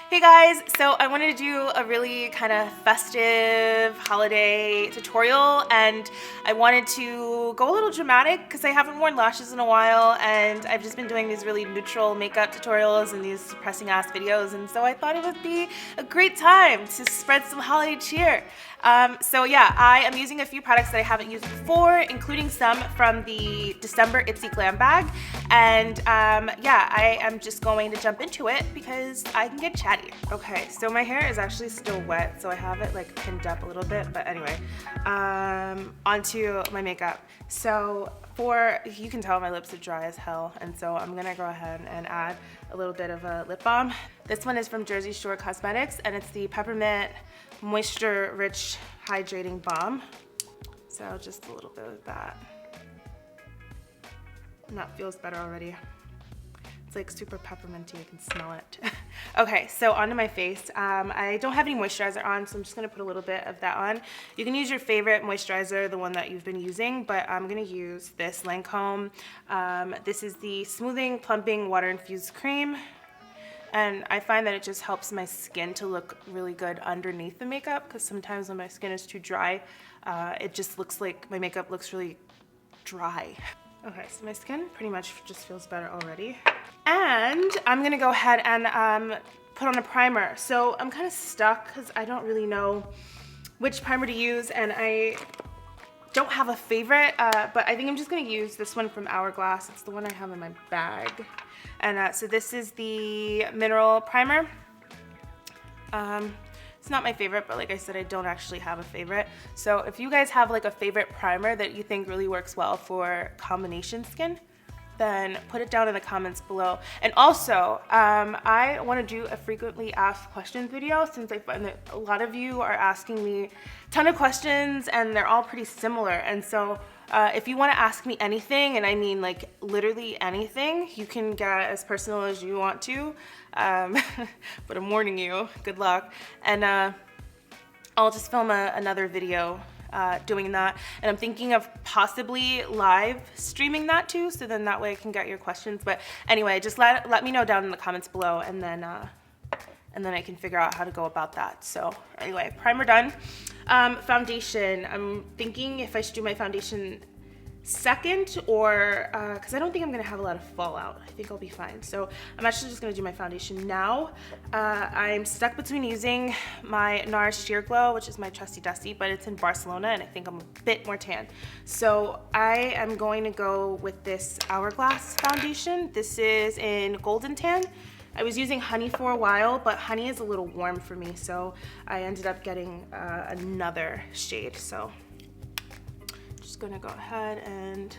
Hey guys, so I wanted to do a really kind of festive holiday tutorial, and I wanted to go a little dramatic because I haven't worn lashes in a while and I've just been doing these really neutral makeup tutorials and these depressing ass videos, and so I thought it would be a great time to spread some holiday cheer. So yeah, I am using a few products that I haven't used before, including some from the December Ipsy Glam Bag, and yeah, I am just going to jump into it because I can get chatty. Okay, so my hair is actually still wet, so I have it like pinned up a little bit, but anyway, onto my makeup. So you can tell my lips are dry as hell, and so I'm gonna go ahead and add a little bit of a lip balm. This one is from Jersey Shore Cosmetics, and it's the Peppermint Moisture Rich Hydrating Balm. So just a little bit of that. And that feels better already. It's like super pepperminty, I can smell it. Okay, so onto my face. I don't have any moisturizer on, so I'm just gonna put a little bit of that on. You can use your favorite moisturizer, the one that you've been using, but I'm gonna use this Lancome. This is the Smoothing Plumping Water Infused Cream. And I find that it just helps my skin to look really good underneath the makeup, because sometimes when my skin is too dry, it just looks like my makeup looks really dry. Okay, so my skin pretty much just feels better already. And I'm gonna go ahead and put on a primer. So I'm kind of stuck because I don't really know which primer to use, and I don't have a favorite, but I think I'm just gonna use this one from Hourglass. It's the one I have in my bag. And so this is the Mineral Primer. It's not my favorite, but like I said, I don't actually have a favorite. So if you guys have like a favorite primer that you think really works well for combination skin, then put it down in the comments below. And also, I want to do a frequently asked questions video, since I find that a lot of you are asking me a ton of questions and they're all pretty similar. And so if you want to ask me anything, and I mean like literally anything, you can get as personal as you want to, but I'm warning you, good luck. And I'll just film another video doing that, and I'm thinking of possibly live streaming that too, so then that way I can get your questions. But anyway, just let me know down in the comments below, and then I can figure out how to go about that. So anyway, primer done. Foundation, I'm thinking if I should do my foundation second, or because I don't think I'm gonna have a lot of fallout. I think I'll be fine. So I'm actually just gonna do my foundation now. I'm stuck between using my NARS Sheer Glow, which is my trusty dusty, but it's in Barcelona and I think I'm a bit more tan. So I am going to go with this Hourglass foundation. This is in Golden Tan. I was using honey for a while, but honey is a little warm for me, so I ended up getting another shade. So just gonna go ahead and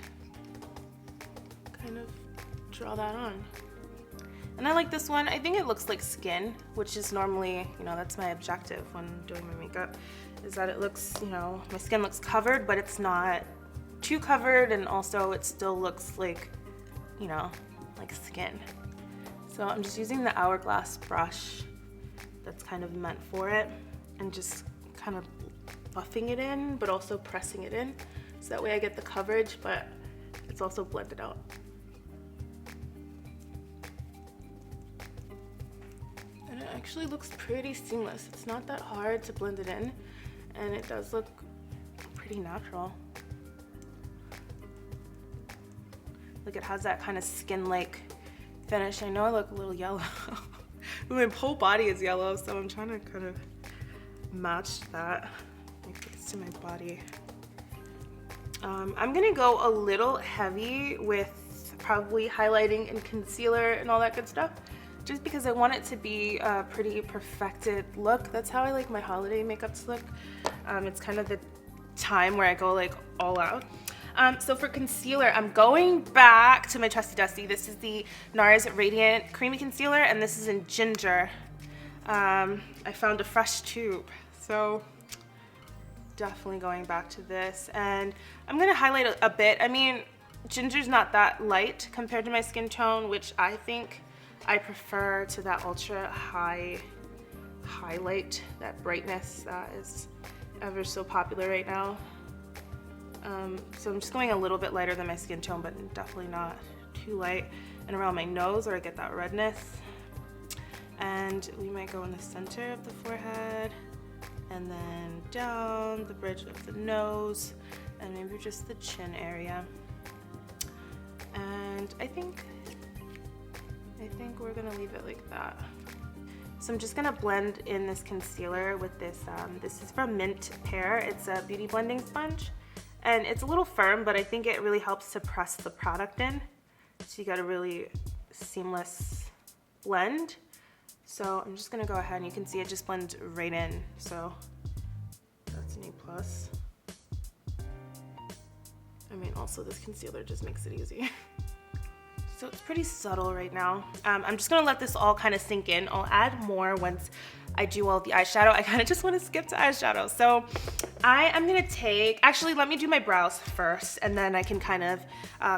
kind of draw that on. And I like this one. I think it looks like skin, which is normally, you know, that's my objective when doing my makeup, is that it looks, you know, my skin looks covered, but it's not too covered, and also it still looks like, you know, like skin. So I'm just using the Hourglass brush that's kind of meant for it, and just kind of buffing it in, but also pressing it in. So that way I get the coverage, but it's also blended out. And it actually looks pretty seamless. It's not that hard to blend it in, and it does look pretty natural. Like, it has that kind of skin-like finish. I know I look a little yellow. My whole body is yellow, so I'm trying to kind of match that, like this to my body. I'm gonna go a little heavy with probably highlighting and concealer and all that good stuff, just because I want it to be a pretty perfected look. That's how I like my holiday makeup to look. It's kind of the time where I go like all out. So for concealer, I'm going back to my trusty dusty. This is the NARS Radiant Creamy Concealer, and this is in Ginger. I found a fresh tube, so definitely going back to this. And I'm gonna highlight a bit. I mean, Ginger's not that light compared to my skin tone, which I think I prefer to that ultra high highlight, that brightness that is ever so popular right now. So I'm just going a little bit lighter than my skin tone, but definitely not too light. And around my nose where I get that redness. And we might go in the center of the forehead, and then down the bridge of the nose, and maybe just the chin area. And I think we're gonna leave it like that. So I'm just gonna blend in this concealer with this, this is from Mint Pear. It's a beauty blending sponge. And it's a little firm, but I think it really helps to press the product in. So you got a really seamless blend. So I'm just gonna go ahead and you can see it just blends right in. So that's an A+. I mean, also this concealer just makes it easy. So it's pretty subtle right now. I'm just gonna let this all kind of sink in. I'll add more once I do all the eyeshadow. I kind of just want to skip to eyeshadow. So I am gonna take, actually let me do my brows first, and then I can kind of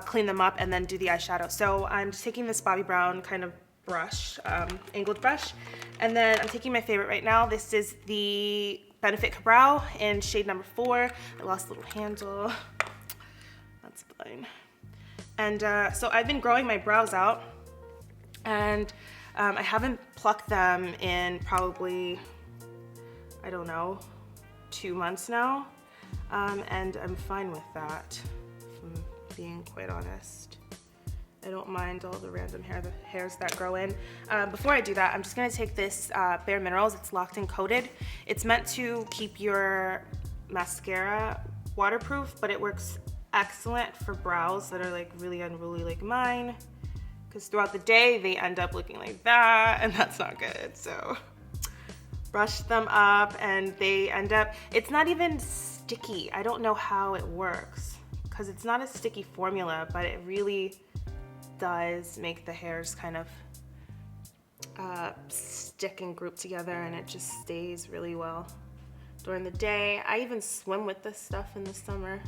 clean them up and then do the eyeshadow. So I'm just taking this Bobbi Brown kind of brush, angled brush, and then I'm taking my favorite right now. This is the Benefit Kabrow in shade number 4. I lost the little handle. That's fine. And so I've been growing my brows out, and I haven't plucked them in probably, I don't know, 2 months now, and I'm fine with that, if I'm being quite honest. I don't mind all the random hairs that grow in. Before I do that, I'm just gonna take this Bare Minerals. It's locked and coated. It's meant to keep your mascara waterproof, but it works excellent for brows that are like really unruly like mine, because throughout the day they end up looking like that, and that's not good. So brush them up and they end up, it's not even sticky. I don't know how it works because it's not a sticky formula, but it really does make the hairs kind of stick and group together, and it just stays really well during the day. I even swim with this stuff in the summer,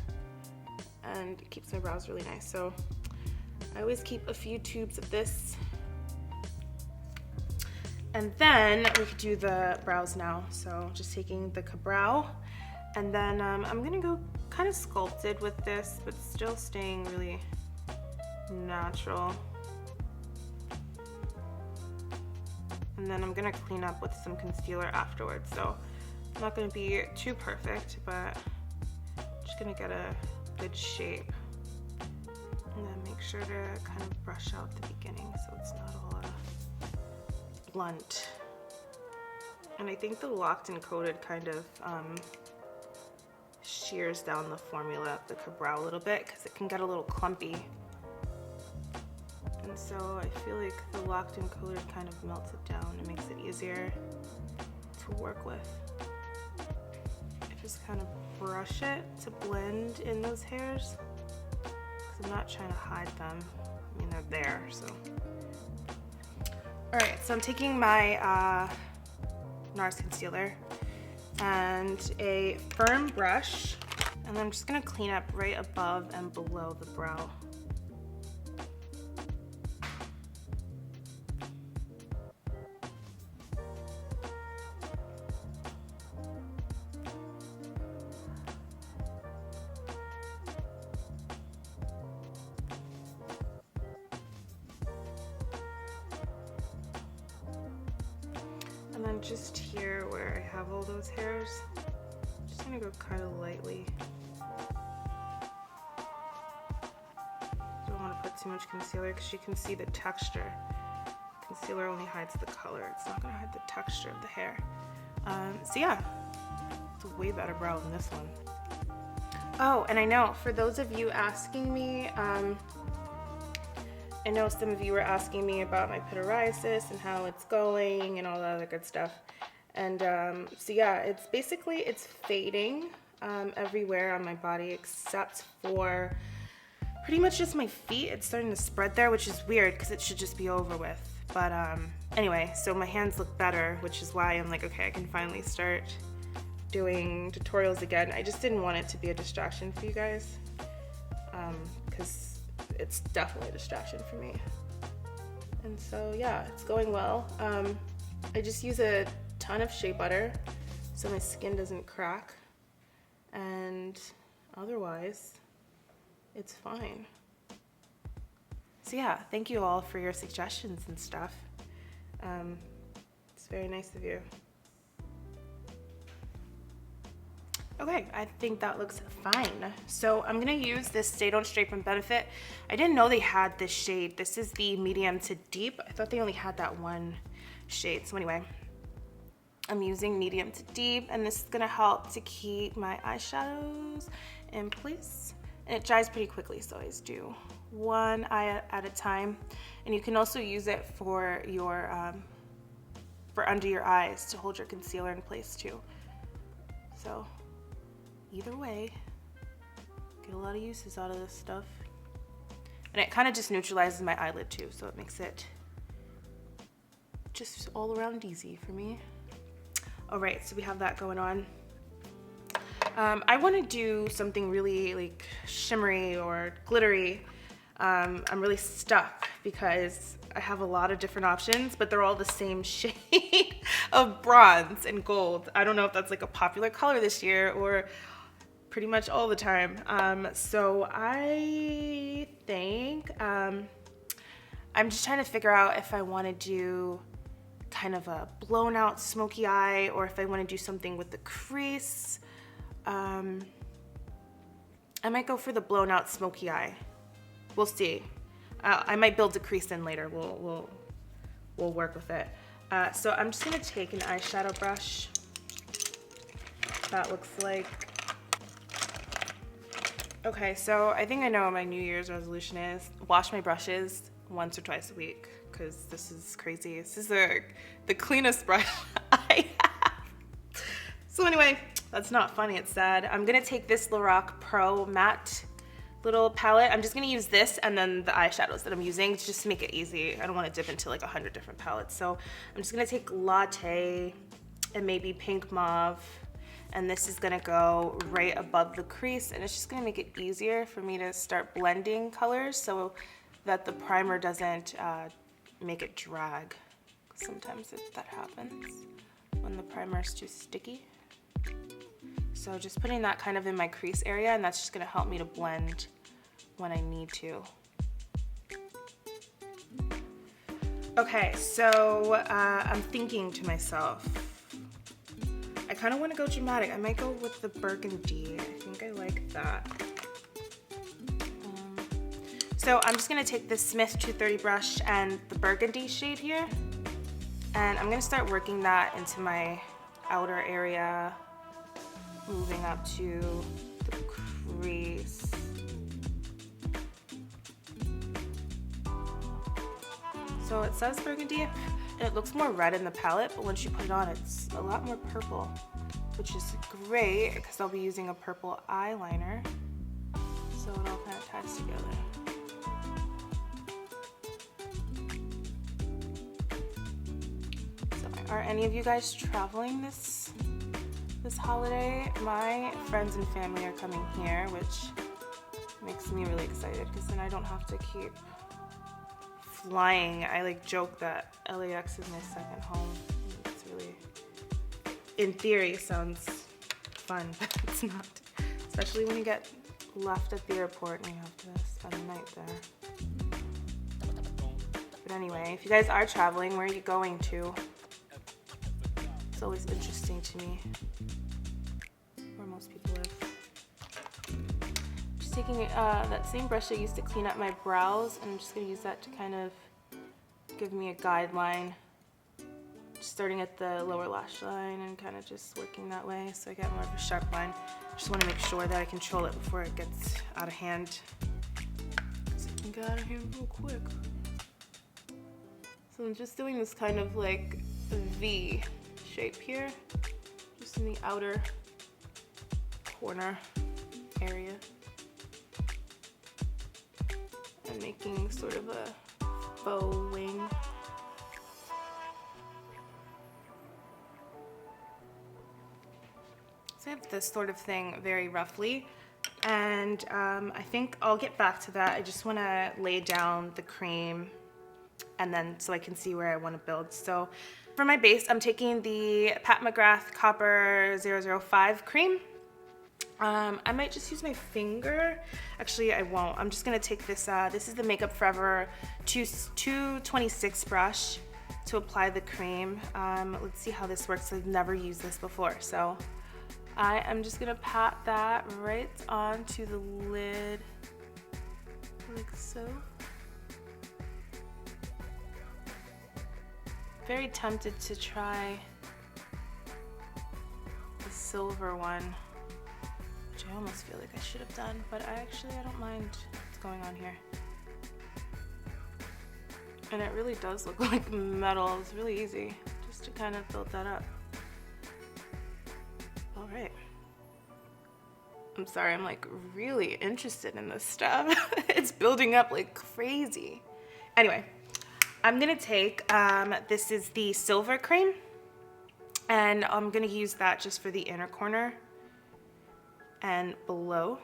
and it keeps my brows really nice. So I always keep a few tubes of this. And then we could do the brows now. So just taking the Kabrow, and then I'm gonna go kind of sculpted with this, but still staying really natural. And then I'm gonna clean up with some concealer afterwards. So I'm not gonna be too perfect, but just gonna get a good shape, and then make sure to kind of brush out the beginning so it's not all blunt. And I think the locked and coated kind of shears down the formula of the Kabrow a little bit, because it can get a little clumpy, and so I feel like the locked and coated kind of melts it down and makes it easier to work with. Just kind of brush it to blend in those hairs, because I'm not trying to hide them. I mean, they're there, so. All right, so I'm taking my NARS concealer and a firm brush, and I'm just gonna clean up right above and below the brow. And then just here where I have all those hairs, just gonna go kind of lightly. Don't want to put too much concealer because you can see the texture. Concealer only hides the color. It's not gonna hide the texture of the hair. So yeah, it's a way better brow than this one. Oh, and I know for those of you asking me, I know some of you were asking me about my pityriasis and how it's going and all that other good stuff. And so yeah, it's basically, it's fading everywhere on my body except for pretty much just my feet. It's starting to spread there, which is weird because it should just be over with. But anyway, so my hands look better, which is why I'm like, okay, I can finally start doing tutorials again. I just didn't want it to be a distraction for you guys, because it's definitely a distraction for me. And so yeah, it's going well. I just use a ton of shea butter so my skin doesn't crack, and otherwise it's fine. So yeah, thank you all for your suggestions and stuff. Very nice of you. Okay, I think that looks fine. So I'm gonna use this Stay Don't Stray from Benefit. I didn't know they had this shade. This is the medium to deep. I thought they only had that one shade. So anyway, I'm using medium to deep, and this is gonna help to keep my eyeshadows in place. And it dries pretty quickly, so I just do one eye at a time. And you can also use it for your for under your eyes to hold your concealer in place too. So either way, get a lot of uses out of this stuff. And it kind of just neutralizes my eyelid too, so it makes it just all around easy for me. All right, so we have that going on. I want to do something really like shimmery or glittery. I'm really stuck because I have a lot of different options, but they're all the same shade of bronze and gold. I don't know if that's like a popular color this year or pretty much all the time. So I think I'm just trying to figure out if I want to do kind of a blown out smoky eye or if I want to do something with the crease. I might go for the blown out smoky eye. We'll see. I might build a crease in later. We'll work with it. So I'm just gonna take an eyeshadow brush. That looks like. Okay, so I think I know what my New Year's resolution is. Wash my brushes once or twice a week, because this is crazy. This is the cleanest brush I have. So anyway, that's not funny, it's sad. I'm gonna take this Lorac Pro Matte little palette. I'm just gonna use this and then the eyeshadows that I'm using just to make it easy. I don't wanna dip into like 100 different palettes. So I'm just gonna take Latte and maybe Pink Mauve, and this is gonna go right above the crease, and it's just gonna make it easier for me to start blending colors so that the primer doesn't make it drag. Sometimes that happens when the primer is too sticky. So just putting that kind of in my crease area, and that's just gonna help me to blend when I need to. Okay, so I'm thinking to myself, I kind of want to go dramatic. I might go with the burgundy. I think I like that. So I'm just gonna take this Smith 230 brush and the burgundy shade here, and I'm gonna start working that into my outer area, moving up to the crease. So it says burgundy, and it looks more red in the palette, but once you put it on, it's a lot more purple, which is great because I'll be using a purple eyeliner. So it all kind of ties together. So are any of you guys traveling this holiday? My friends and family are coming here, which makes me really excited because then I don't have to keep flying. I like joke that LAX is my second home. It's really, in theory, sounds fun, but it's not. Especially when you get left at the airport and you have to spend the night there. But anyway, if you guys are traveling, where are you going to? It's always interesting to me where most people live. Just taking that same brush I used to clean up my brows, and I'm just going to use that to kind of give me a guideline. Just starting at the lower lash line and kind of just working that way so I get more of a sharp line. Just want to make sure that I control it before it gets out of hand, because it can get out of hand real quick. So I'm just doing this kind of like V shape here, just in the outer corner area, and making sort of a faux wing. So I have this sort of thing very roughly, and I think I'll get back to that. I just want to lay down the cream, and then so I can see where I want to build. So for my base, I'm taking the Pat McGrath Copper 005 cream. I might just use my finger. Actually, I won't. I'm just gonna take this, this is the Makeup Forever 226 brush. to apply the cream. Let's see how this works. I've never used this before, so I am just gonna pat that right onto the lid, like so. Very tempted to try the silver one, which I almost feel like I should have done, but I don't mind what's going on here. And it really does look like metal. It's really easy just to kind of build that up. All right. I'm sorry, I'm like really interested in this stuff. It's building up like crazy. Anyway, I'm gonna take, this is the silver cream, and I'm gonna use that just for the inner corner and below.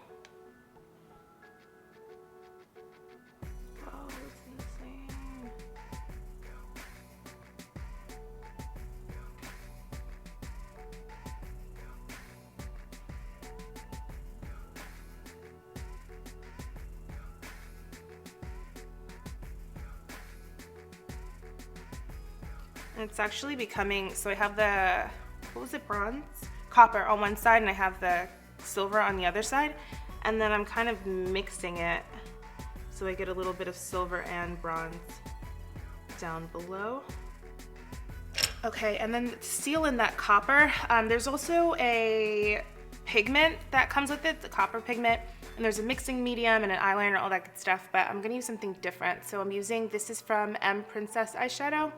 Oh, it's insane. And it's actually becoming, so I have the, what was it, bronze? Copper on one side, and I have the silver on the other side. And then I'm kind of mixing it so I get a little bit of silver and bronze down below. Okay, and then to seal in that copper, there's also a pigment that comes with it, the copper pigment. And there's a mixing medium and an eyeliner, all that good stuff, but I'm gonna use something different. So I'm using, this is from M Princess eyeshadow,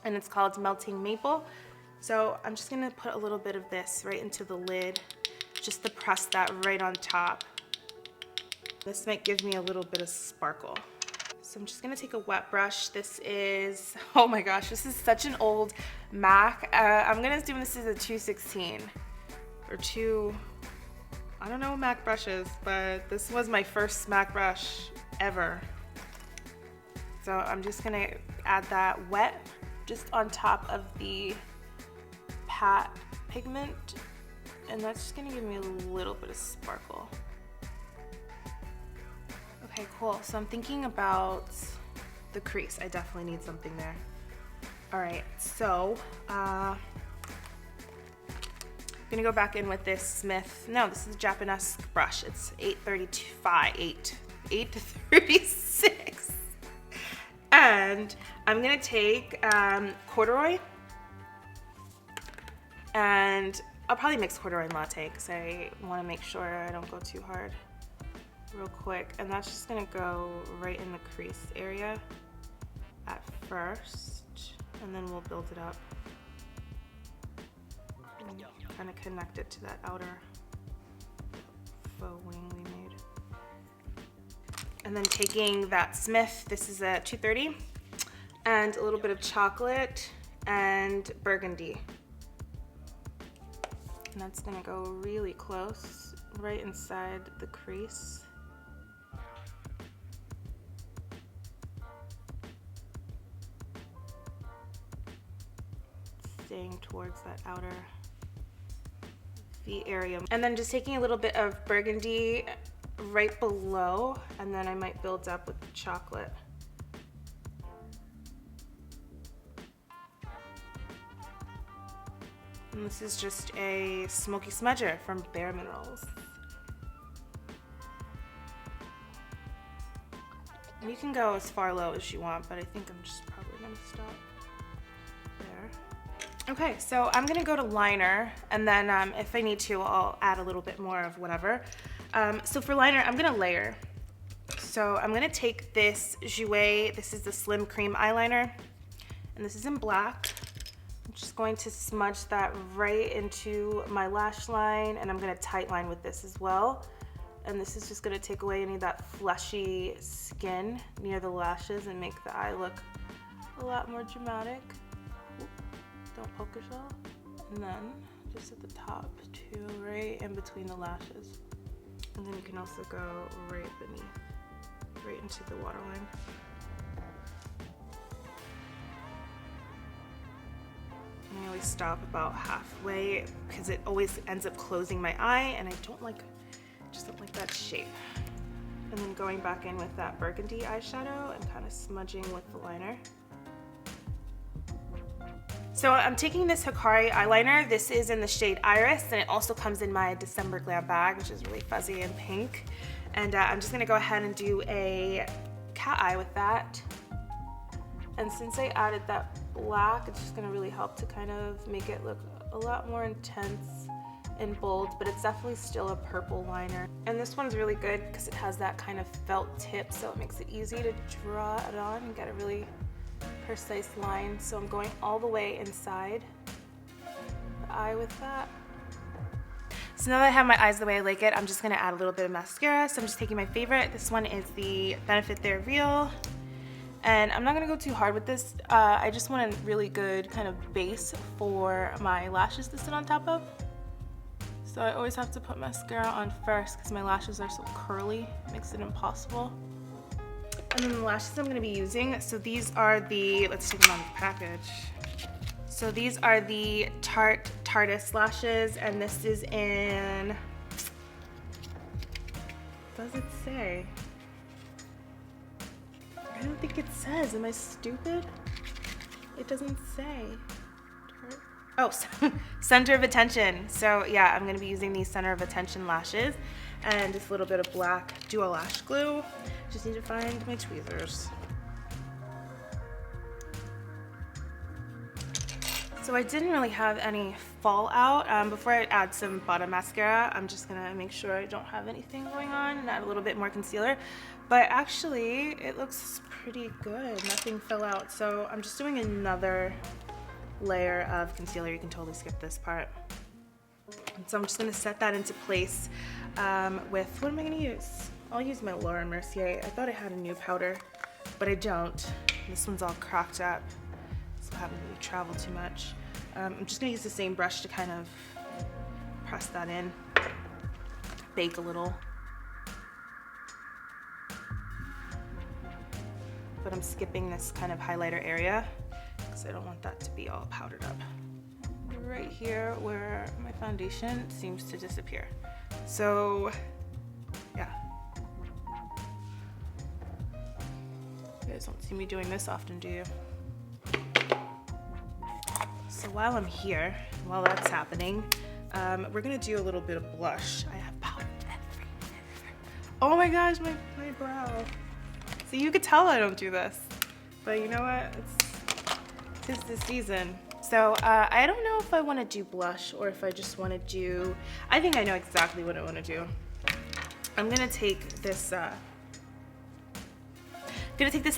and it's called Melting Maple. So I'm just gonna put a little bit of this right into the lid, just to press that right on top. This might give me a little bit of sparkle. So I'm just gonna take a wet brush. This is, oh my gosh, this is such an old MAC. I'm gonna assume this is a 216 or I don't know what MAC brush is, but this was my first MAC brush ever. So I'm just gonna add that wet just on top of the pat pigment, and that's just gonna give me a little bit of sparkle. Okay, cool. So I'm thinking about the crease. I definitely need something there. All right, so I'm gonna go back in with this Smith. No, this is a Japanese brush. It's 836. And I'm gonna take corduroy, and I'll probably mix corduroy and latte because I want to make sure I don't go too hard real quick. And that's just gonna go right in the crease area at first, and then we'll build it up and kind of connect it to that outer faux wing we made. And then taking that Smith, this is a 230, and a little bit of chocolate and burgundy. And that's gonna go really close, right inside the crease. Staying towards that outer V area. And then just taking a little bit of burgundy right below, and then I might build up with the chocolate. And this is just a smoky smudger from Bare Minerals. You can go as far low as you want, but I think I'm just probably gonna stop there. Okay, so I'm gonna go to liner, and then if I need to, I'll add a little bit more of whatever. So for liner, I'm gonna layer. So I'm gonna take this Jouer, this is the Slim Cream eyeliner, and this is in black. I'm just going to smudge that right into my lash line, and I'm gonna tight line with this as well. And this is just gonna take away any of that fleshy skin near the lashes and make the eye look a lot more dramatic. Oop, don't poke yourself. And then just at the top too, right in between the lashes. And then you can also go right beneath, right into the waterline. And I always stop about halfway because it always ends up closing my eye, and I just don't like that shape. And then going back in with that burgundy eyeshadow and kind of smudging with the liner. So I'm taking this Hikari eyeliner. This is in the shade Iris, and it also comes in my December Glam bag, which is really fuzzy and pink. And I'm just gonna go ahead and do a cat eye with that. And since I added that black, it's just gonna really help to kind of make it look a lot more intense and bold, but it's definitely still a purple liner. And this one's really good because it has that kind of felt tip, so it makes it easy to draw it on and get a really precise line. So I'm going all the way inside the eye with that. So now that I have my eyes the way I like it, I'm just gonna add a little bit of mascara. So I'm just taking my favorite. This one is the Benefit They're Real. And I'm not gonna go too hard with this. I just want a really good kind of base for my lashes to sit on top of. So I always have to put mascara on first because my lashes are so curly, it makes it impossible. And then the lashes I'm gonna be using, so these are the, let's take them out of the package. So these are the Tarte lashes, and this is in, what does it say? I don't think it says, am I stupid? It doesn't say. Oh, center of attention. So yeah, I'm gonna be using these center of attention lashes and just a little bit of black duo lash glue. Just need to find my tweezers. So I didn't really have any fallout. Before I add some bottom mascara, I'm just gonna make sure I don't have anything going on and add a little bit more concealer. But actually, it looks pretty good. Nothing fell out. So I'm just doing another layer of concealer. You can totally skip this part. And so I'm just gonna set that into place with, what am I gonna use? I'll use my Laura Mercier. I thought I had a new powder, but I don't. This one's all cracked up, so I haven't really traveled too much. I'm just gonna use the same brush to kind of press that in, bake a little. But I'm skipping this kind of highlighter area because I don't want that to be all powdered up. Right here where my foundation seems to disappear. So, yeah. You guys don't see me doing this often, do you? So while I'm here, while that's happening, we're gonna do a little bit of blush. I have powder everywhere. Oh my gosh, my brow. So you could tell I don't do this, but you know what? It's the season. So I don't know if I want to do blush or if I just want to do, I think I know exactly what I want to do. I'm gonna take this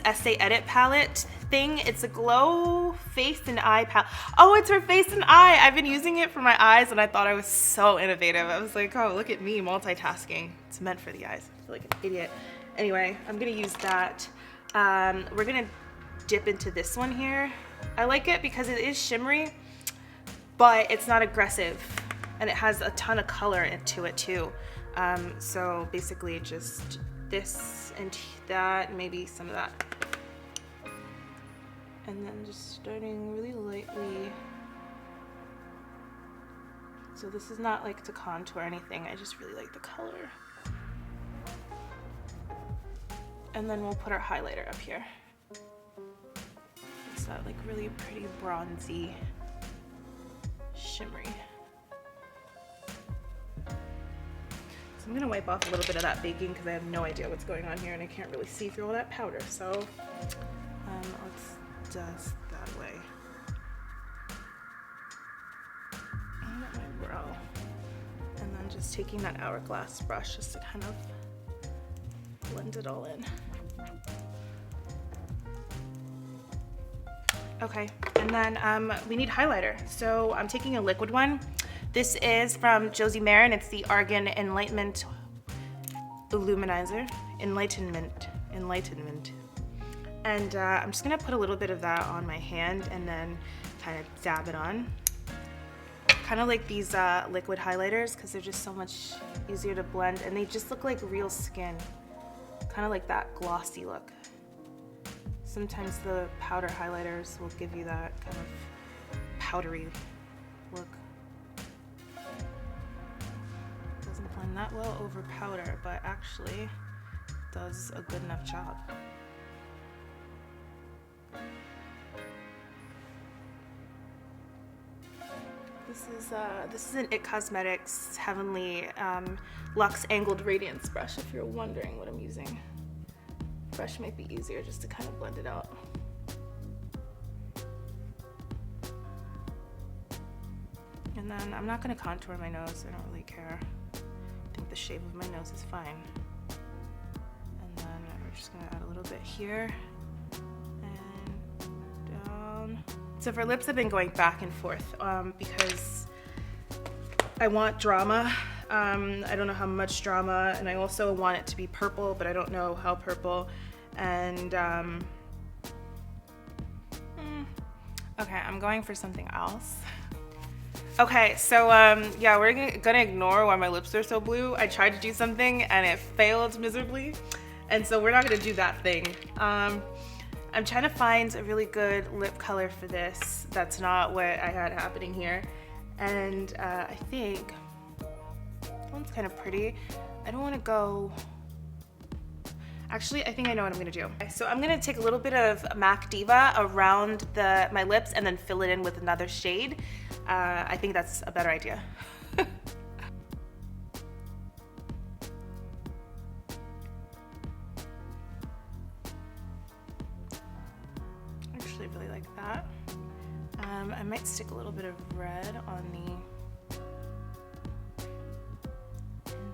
Estee Edit palette thing. It's a glow face and eye palette. Oh, it's for face and eye. I've been using it for my eyes and I thought I was so innovative. I was like, oh, look at me multitasking. It's meant for the eyes. I feel like an idiot. Anyway, I'm gonna use that. We're gonna dip into this one here. I like it because it is shimmery, but it's not aggressive, and it has a ton of color into it too. So basically just this and that, maybe some of that. And then just starting really lightly. So this is not like to contour anything, I just really like the color. And then we'll put our highlighter up here. It's that like really pretty bronzy, shimmery. So I'm gonna wipe off a little bit of that baking because I have no idea what's going on here and I can't really see through all that powder. So let's dust that way. And at my brow. And then just taking that Hourglass brush just to kind of blend it all in. Okay, and then we need highlighter. So I'm taking a liquid one. This is from Josie Maran. It's the Argan Enlightenment Illuminizer. Enlightenment. And I'm just gonna put a little bit of that on my hand and then kind of dab it on. Kind of like these liquid highlighters because they're just so much easier to blend and they just look like real skin. Kind of like that glossy look. Sometimes the powder highlighters will give you that kind of powdery look. Doesn't blend that well over powder, but actually does a good enough job. This is an IT Cosmetics Heavenly Luxe Angled Radiance brush, if you're wondering what I'm using. Brush might be easier just to kind of blend it out. And then I'm not gonna contour my nose, I don't really care. I think the shape of my nose is fine. And then we're just gonna add a little bit here and down. So for lips, I've been going back and forth because I want drama. I don't know how much drama, and I also want it to be purple, but I don't know how purple. And okay, I'm going for something else. Okay, so yeah, we're gonna ignore why my lips are so blue. I tried to do something and it failed miserably, and so we're not gonna do that thing. I'm trying to find a really good lip color for this that's not what I had happening here. And I think that one's kind of pretty. I don't want to go... Actually, I think I know what I'm gonna do. So I'm gonna take a little bit of MAC Diva around my lips and then fill it in with another shade. I think that's a better idea. Actually, I really like that. I might stick a little bit of red on the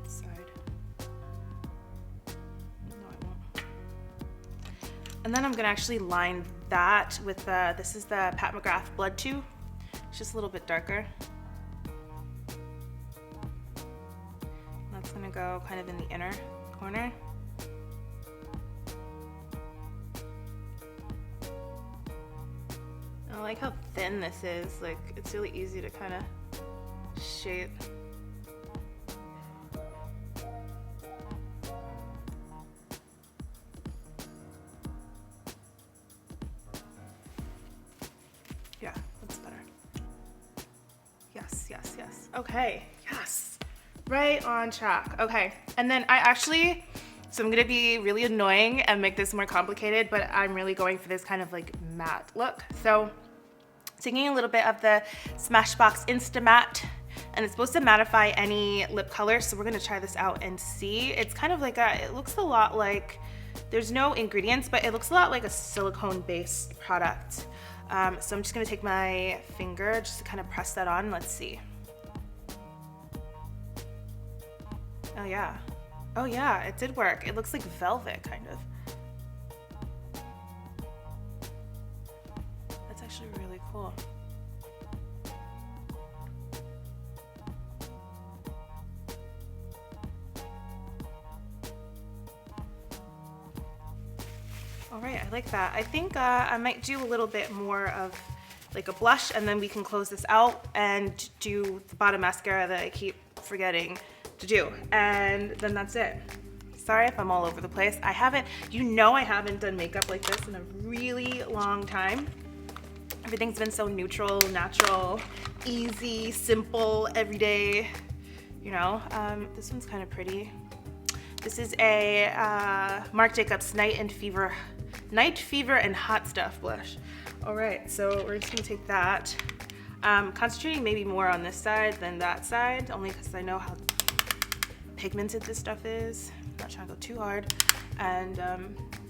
inside. No, I won't. And then I'm gonna actually line that with this is the Pat McGrath Blood 2. It's just a little bit darker. That's gonna go kind of in the inner corner. I like how thin this is. Like, it's really easy to kind of shape. Yeah, that's better. Yes, yes, yes. Okay, yes. Right on track. Okay, and then so I'm gonna be really annoying and make this more complicated, but I'm really going for this kind of like matte look. So taking a little bit of the Smashbox Insta Matte, and it's supposed to mattify any lip color, so we're gonna try this out and see. It's kind of like it looks a lot like, there's no ingredients, but it looks a lot like a silicone-based product. So I'm just gonna take my finger just to kind of press that on. Let's see. Oh yeah. Oh yeah, it did work. It looks like velvet, kind of. That's actually really cool. All right, I like that. I think I might do a little bit more of like a blush, and then we can close this out and do the bottom mascara that I keep forgetting to do, and then that's it. Sorry if I'm all over the place. I haven't done makeup like this in a really long time. Everything's been so neutral, natural, easy, simple, everyday, you know. This one's kind of pretty. This is a Marc Jacobs Night Fever and Hot Stuff blush. All right, so we're just gonna take that. Concentrating maybe more on this side than that side, only because I know how pigmented this stuff is. I'm not trying to go too hard. And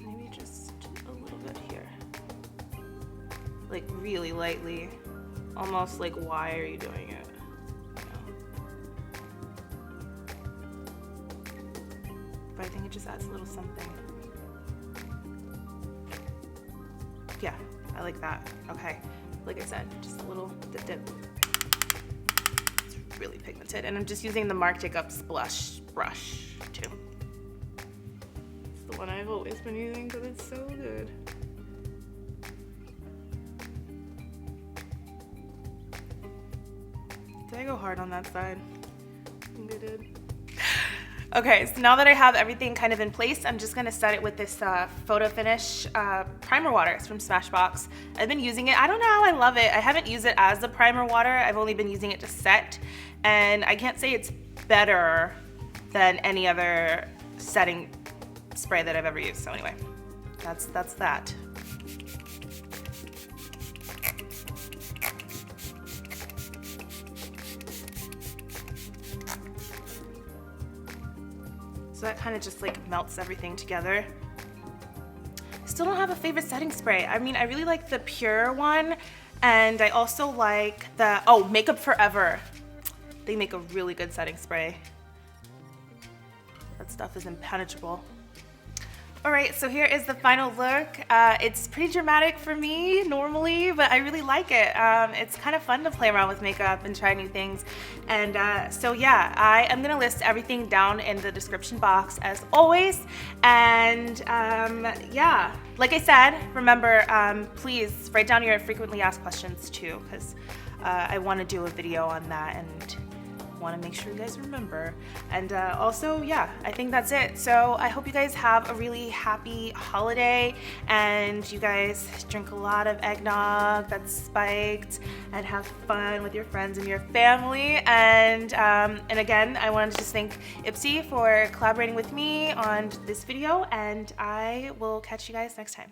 maybe just a little bit here. Like really lightly. Almost like, why are you doing it? But I think it just adds a little something. Yeah, I like that. Okay, like I said, just a little dip. It's really pigmented, and I'm just using the Marc Jacobs blush brush too. It's the one I've always been using because it's so good. Did I go hard on that side? I think I did. Okay, so now that I have everything kind of in place, I'm just gonna set it with this Photo Finish primer water. It's from Smashbox. I've been using it. I don't know how I love it. I haven't used it as a primer water. I've only been using it to set, and I can't say it's better than any other setting spray that I've ever used. So anyway, that's that. So that kind of just like melts everything together. Still don't have a favorite setting spray. I mean, I really like the Pure one, and I also like the, oh, Makeup Forever. They make a really good setting spray. That stuff is impenetrable. All right, so here is the final look. It's pretty dramatic for me normally, but I really like it. It's kind of fun to play around with makeup and try new things. And so yeah, I am gonna list everything down in the description box as always. And yeah, like I said, remember, please write down your frequently asked questions too, because I wanna do a video on that and want to make sure you guys remember. And also, yeah, I think that's it. So I hope you guys have a really happy holiday, and you guys drink a lot of eggnog that's spiked and have fun with your friends and your family. And again, I wanted to just thank Ipsy for collaborating with me on this video, and I will catch you guys next time.